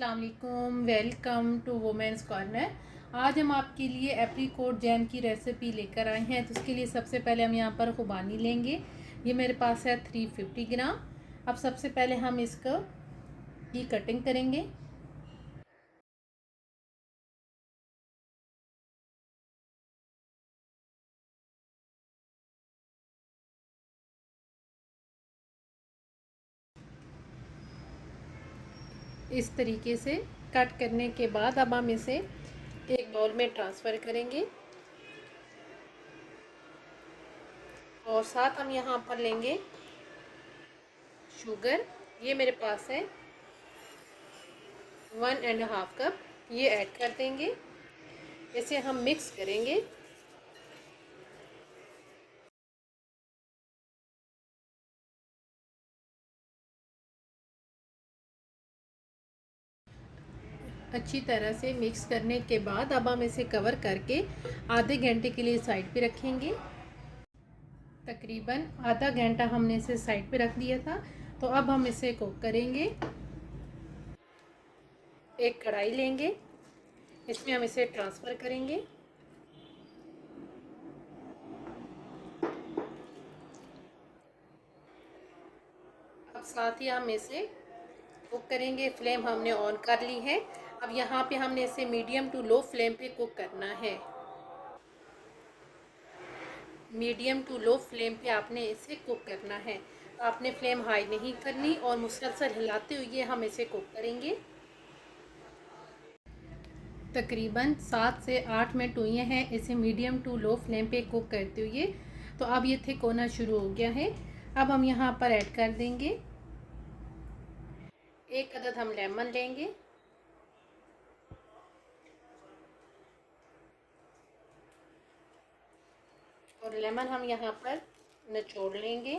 अस्सलाम वालेकुम, welcome to women's corner. आज हम आपके लिए एप्रीकोट जैम की रेसिपी लेकर आए हैं। तो उसके लिए सबसे पहले हम यहाँ पर खुबानी लेंगे। ये मेरे पास है 350 ग्राम। अब सबसे पहले हम इसको की कटिंग करेंगे। इस तरीके से कट करने के बाद अब हम इसे एक बाउल में ट्रांसफ़र करेंगे और साथ हम यहाँ पर लेंगे शुगर। ये मेरे पास है 1.5 कप। ये ऐड कर देंगे, इसे हम मिक्स करेंगे। अच्छी तरह से मिक्स करने के बाद अब हम इसे कवर करके आधे घंटे के लिए साइड पे रखेंगे। तकरीबन आधा घंटा हमने इसे साइड पे रख दिया था। तो अब हम इसे कुक करेंगे। एक कढ़ाई लेंगे, इसमें हम इसे ट्रांसफ़र करेंगे। अब साथ ही हम इसे कुक करेंगे। फ्लेम हमने ऑन कर ली है। अब यहाँ पे हमने इसे मीडियम टू लो फ्लेम पे कुक करना है। मीडियम टू लो फ्लेम पे आपने इसे कुक करना है। तो आपने फ्लेम हाई नहीं करनी और मुसलसल हिलाते हुए हम इसे कुक करेंगे। तकरीबन 7 से 8 मिनट हुए हैं इसे मीडियम टू लो फ्लेम पे कुक करते हुए। तो अब ये थिक होना शुरू हो गया है। अब हम यहाँ पर ऐड कर देंगे एक अदद हम लेमन लेंगे और लेमन हम यहाँ पर निचोड़ लेंगे।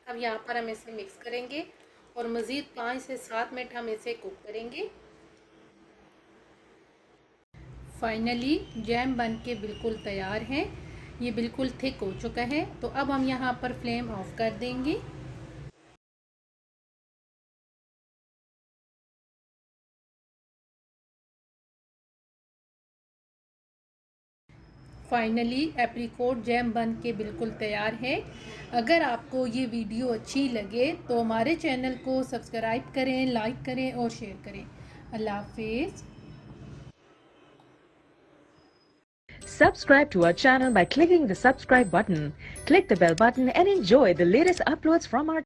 अब यहाँ पर हम इसे मिक्स करेंगे और मज़ीद 5 से 7 मिनट हम इसे कुक करेंगे। फाइनली जैम बन के बिल्कुल तैयार है। ये बिल्कुल थिक हो चुका है। तो अब हम यहाँ पर फ्लेम ऑफ कर देंगे। फाइनली एप्रीकोट जैम बन के बिल्कुल तैयार है। अगर आपको ये वीडियो अच्छी लगे तो हमारे चैनल को सब्सक्राइब करें, लाइक करें और शेयर करें। अल्लाह हाफिज़। Subscribe to our channel by clicking the subscribe button. Click the bell button and enjoy the latest uploads from our